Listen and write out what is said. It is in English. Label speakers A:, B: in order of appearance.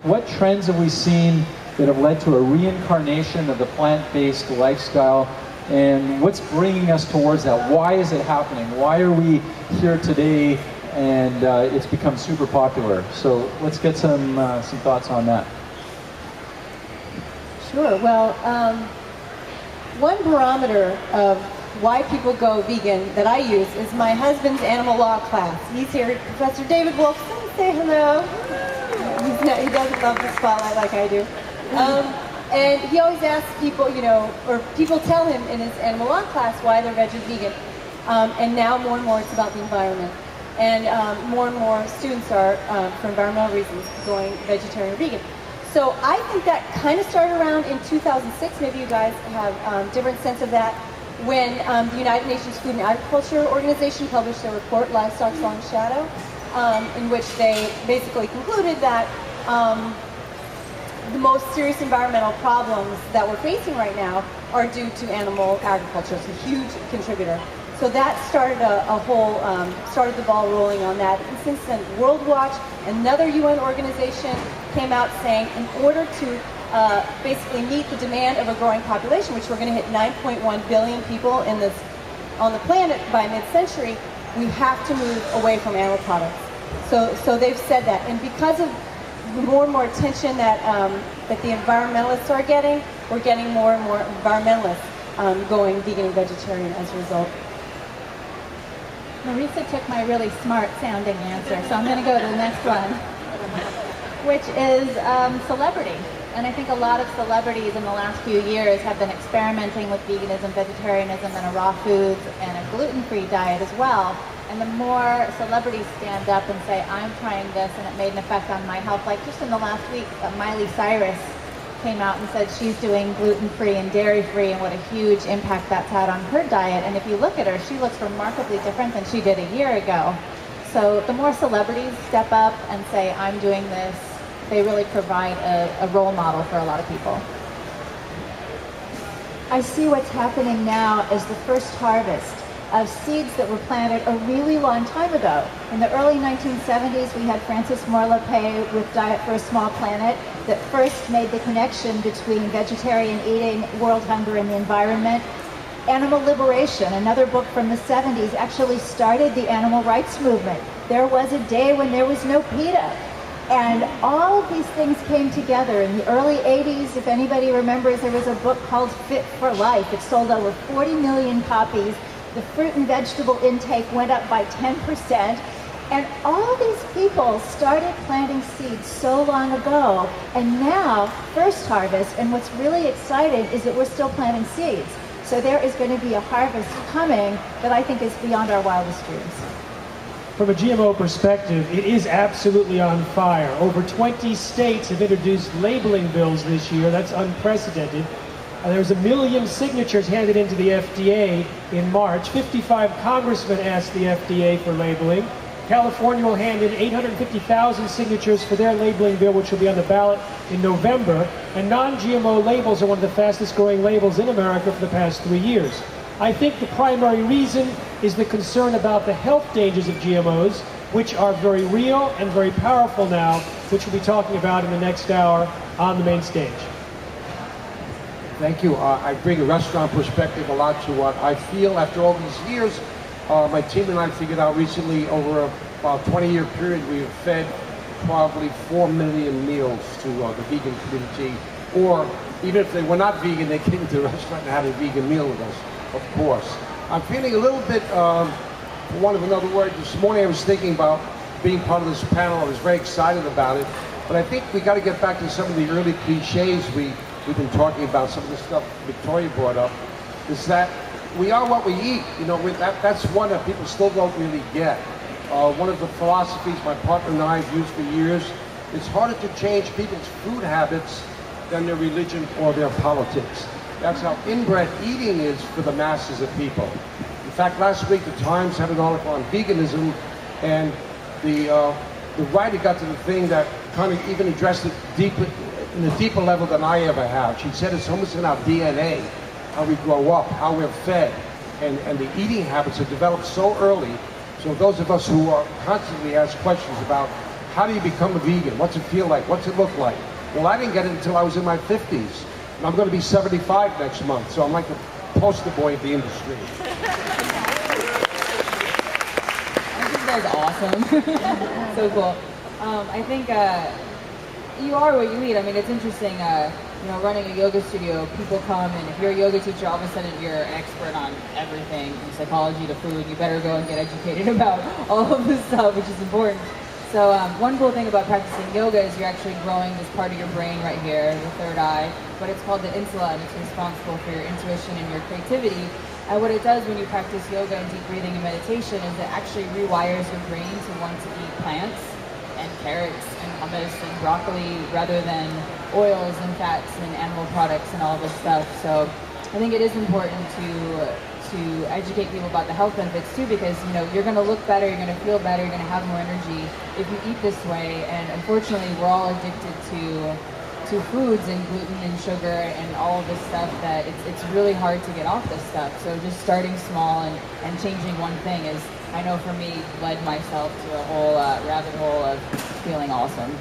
A: What trends have we seen that have led to a reincarnation of the plant-based lifestyle, and what's bringing us towards that? Why is it happening? Why are we here today and it's become super popular? So let's get some thoughts on that.
B: Sure. Well, one barometer of why people go vegan that I use is my husband's animal law class. He's here, Professor David Wolfson. Say hello. He doesn't love the spotlight like I do. And he always asks people, or people tell him in his animal law class why they're veg or vegan. And now more and more it's about the environment. And more and more students are, for environmental reasons, going vegetarian or vegan. So I think that kind of started around in 2006. Maybe you guys have a different sense of that. When the United Nations Food and Agriculture Organization published their report, Livestock's Long Shadow, in which they basically concluded that the most serious environmental problems that we're facing right now are due to animal agriculture. It's a huge contributor. So that started started the ball rolling on that. And since then, World Watch, another UN organization, came out saying in order to basically meet the demand of a growing population, which we're going to hit 9.1 billion people on the planet by mid-century, we have to move away from animal products. So they've said that, and because of the more and more attention that the environmentalists are getting, we're getting more and more environmentalists going vegan and vegetarian as a result.
C: Marisa took my really smart sounding answer, so I'm going to go to the next one, which is celebrity. And I think a lot of celebrities in the last few years have been experimenting with veganism, vegetarianism, and raw foods, and a gluten-free diet as well. And the more celebrities stand up and say, I'm trying this, and it made an effect on my health. Like just in the last week, Miley Cyrus came out and said she's doing gluten-free and dairy-free, and what a huge impact that's had on her diet. And if you look at her, she looks remarkably different than she did a year ago. So the more celebrities step up and say, I'm doing this, they really provide a role model for a lot of people.
D: I see what's happening now as the first harvest of seeds that were planted a really long time ago. In the early 1970s, we had Francis Moore Lappé with Diet for a Small Planet that first made the connection between vegetarian eating, world hunger, and the environment. Animal Liberation, another book from the 70s, actually started the animal rights movement. There was a day when there was no PETA. And all of these things came together. In the early 80s, if anybody remembers, there was a book called Fit for Life. It sold over 40 million copies. The fruit and vegetable intake went up by 10%. And all these people started planting seeds so long ago. And now, first harvest, and what's really exciting is that we're still planting seeds. So there is going to be a harvest coming that I think is beyond our wildest dreams.
E: From a GMO perspective, it is absolutely on fire. Over 20 states have introduced labeling bills this year. That's unprecedented. There was 1 million signatures handed into the FDA in March. 55 congressmen asked the FDA for labeling. California will hand in 850,000 signatures for their labeling bill, which will be on the ballot in November. And non-GMO labels are one of the fastest growing labels in America for the past 3 years. I think the primary reason is the concern about the health dangers of GMOs, which are very real and very powerful now, which we'll be talking about in the next hour on the main stage.
F: Thank you. I bring a restaurant perspective a lot to what I feel after all these years. My team and I figured out recently, over about a 20-year period, we have fed probably 4 million meals to the vegan community. Or even if they were not vegan, they came to the restaurant and had a vegan meal with us, of course. I'm feeling a little bit, for want of another word, this morning I was thinking about being part of this panel. I was very excited about it. But I think we got to get back to some of the early cliches we've been talking about, some of the stuff Victoria brought up, is that we are what we eat. You know, that's one that people still don't really get. One of the philosophies my partner and I have used for years, it's harder to change people's food habits than their religion or their politics. That's how inbred eating is for the masses of people. In fact, last week the Times had an article on veganism, and the writer got to the thing that kind of even addressed it deeper, in a deeper level than I ever have. She said it's almost in our DNA, how we grow up, how we're fed, and the eating habits are developed so early. So those of us who are constantly asked questions about how do you become a vegan? What's it feel like? What's it look like? Well, I didn't get it until I was in my 50s. And I'm going to be 75 next month, so I'm like the poster boy of the industry.
G: I think that's awesome. So cool. I think you are what you eat. I mean, it's interesting, you know, running a yoga studio, people come, and if you're a yoga teacher, all of a sudden you're an expert on everything, from psychology to food. You better go and get educated about all of this stuff, which is important. So one cool thing about practicing yoga is you're actually growing this part of your brain right here, the third eye, but it's called the insula, and it's responsible for your intuition and your creativity. And what it does when you practice yoga and deep breathing and meditation is it actually rewires your brain to want to eat plants and carrots and hummus and broccoli rather than oils and fats and animal products and all this stuff. So I think it is important to educate people about the health benefits too, because you know you're going to look better, you're going to feel better, you're going to have more energy if you eat this way. And unfortunately, we're all addicted to foods and gluten and sugar and all of this stuff that it's really hard to get off this stuff. So just starting small and changing one thing is, I know for me, led myself to a whole rabbit hole of feeling awesome.